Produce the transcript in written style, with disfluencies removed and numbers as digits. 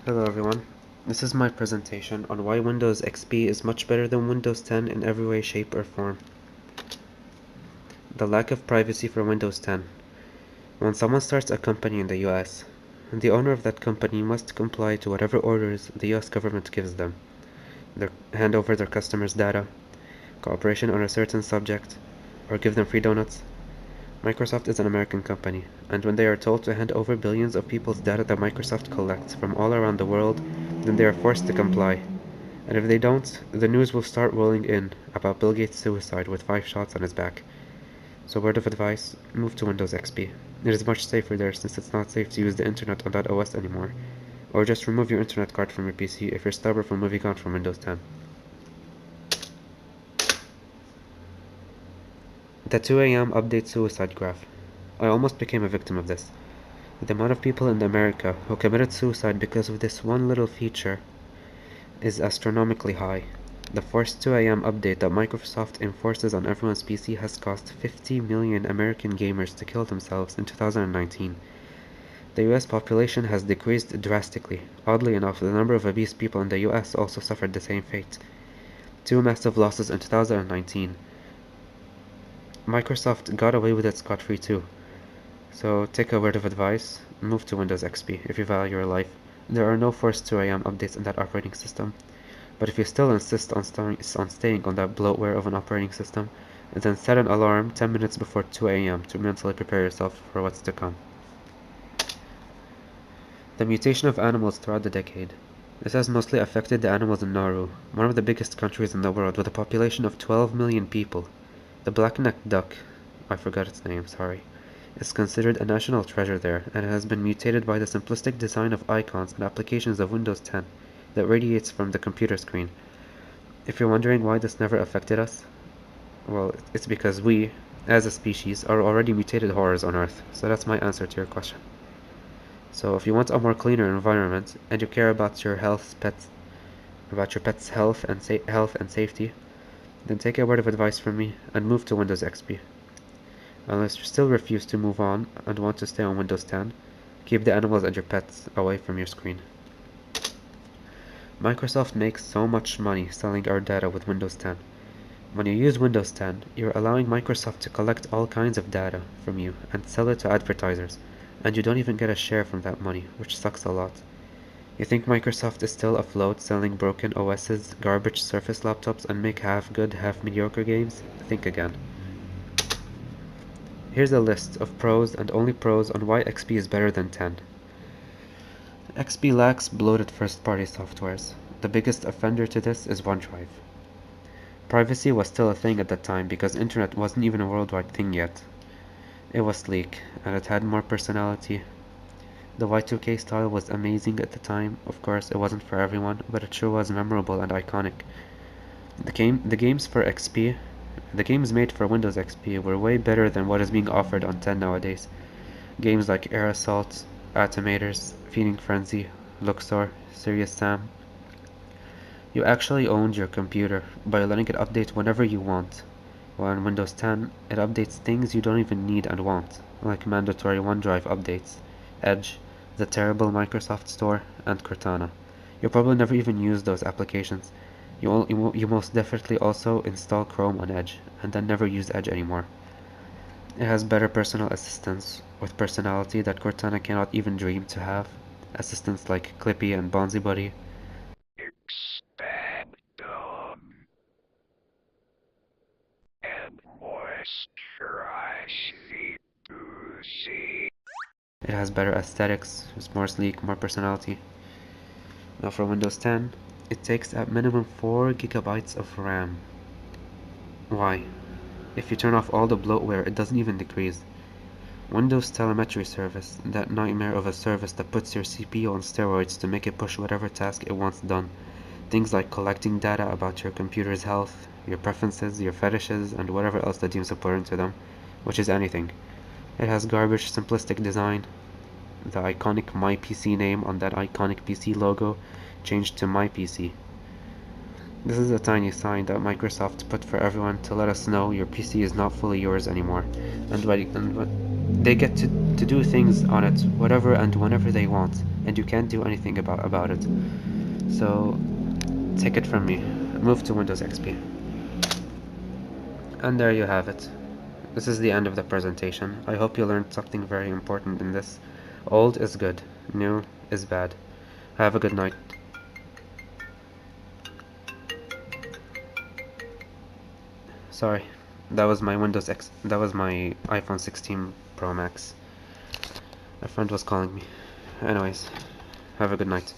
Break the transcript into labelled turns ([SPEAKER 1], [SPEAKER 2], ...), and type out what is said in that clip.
[SPEAKER 1] Hello everyone, this is my presentation on why Windows XP is much better than Windows 10 in every way, shape or form. The lack of privacy for Windows 10. When someone starts a company in the US, the owner of that company must comply to whatever orders the US government gives them. Hand over their customers' data, cooperation on a certain subject, or give them free donuts. Microsoft is an American company, and when they are told to hand over billions of people's data that Microsoft collects from all around the world, then they are forced to comply. And if they don't, the news will start rolling in about Bill Gates' suicide with 5 shots on his back. So word of advice, move to Windows XP. It is much safer there since it's not safe to use the internet on that OS anymore. Or just remove your internet card from your PC if you're stubborn from moving on from Windows 10. The 2 a.m. update suicide graph. I almost became a victim of this. The amount of people in America who committed suicide because of this one little feature is astronomically high. The forced 2 a.m. update that Microsoft enforces on everyone's PC has caused 50 million American gamers to kill themselves in 2019. The US population has decreased drastically. Oddly enough, the number of obese people in the US also suffered the same fate. 2 massive losses in 2019. Microsoft got away with it scot-free too. So take a word of advice, move to Windows XP if you value your life. There are no forced 2 a.m. updates in that operating system. But if you still insist on staying on that bloatware of an operating system, then set an alarm 10 minutes before 2 a.m. to mentally prepare yourself for what's to come. The mutation of animals throughout the decade. This has mostly affected the animals in Nauru, one of the biggest countries in the world with a population of 12 million people. The black-necked duck, I forgot its name, sorry, is considered a national treasure there, and it has been mutated by the simplistic design of icons and applications of Windows 10 that radiates from the computer screen. If you're wondering why this never affected us, well, it's because we, as a species, are already mutated horrors on Earth, so that's my answer to your question. So if you want a more cleaner environment, and you care about your pet's health and safety, then take a word of advice from me and move to Windows XP. Unless you still refuse to move on and want to stay on Windows 10, keep the animals and your pets away from your screen. Microsoft makes so much money selling our data with Windows 10. When you use Windows 10, you're allowing Microsoft to collect all kinds of data from you and sell it to advertisers, and you don't even get a share from that money, which sucks a lot. You think Microsoft is still afloat selling broken OSs, garbage Surface laptops, and make half-good, half-mediocre games? Think again. Here's a list of pros and only pros on why XP is better than 10. XP lacks bloated first-party softwares. The biggest offender to this is OneDrive. Privacy was still a thing at that time because internet wasn't even a worldwide thing yet. It was sleek, and it had more personality. The Y2K style was amazing at the time. Of course, it wasn't for everyone, but it sure was memorable and iconic. The games made for Windows XP were way better than what is being offered on 10 nowadays. Games like Air Assault, Atomators, Feeding Frenzy, Luxor, Serious Sam. You actually owned your computer by letting it update whenever you want. While in Windows 10, it updates things you don't even need and want, like mandatory OneDrive updates, Edge, the terrible Microsoft Store, and Cortana. You'll probably never even use those applications. You most definitely also install Chrome on Edge, and then never use Edge anymore. It has better personal assistants, with personality that Cortana cannot even dream to have. Assistants like Clippy and BonziBuddy.
[SPEAKER 2] Expand them and moisturize the boozy.
[SPEAKER 1] It has better aesthetics, it's more sleek, more personality. Now for Windows 10, it takes at minimum 4 GB of RAM. Why? If you turn off all the bloatware, it doesn't even decrease. Windows Telemetry Service, that nightmare of a service that puts your CPU on steroids to make it push whatever task it wants done. Things like collecting data about your computer's health, your preferences, your fetishes, and whatever else that deems important to them, which is anything. It has garbage simplistic design. The iconic My PC name on that iconic PC logo changed to My PC. This is a tiny sign that Microsoft put for everyone to let us know your PC is not fully yours anymore, and they get to to do things on it whatever and whenever they want, and you can't do anything about it. So take it from me, move to Windows XP. And there you have it. This is the end of the presentation. I hope you learned something very important in this. Old is good, new is bad. Have a good night. Sorry, that was my iPhone 16 Pro Max. A friend was calling me. Anyways, have a good night.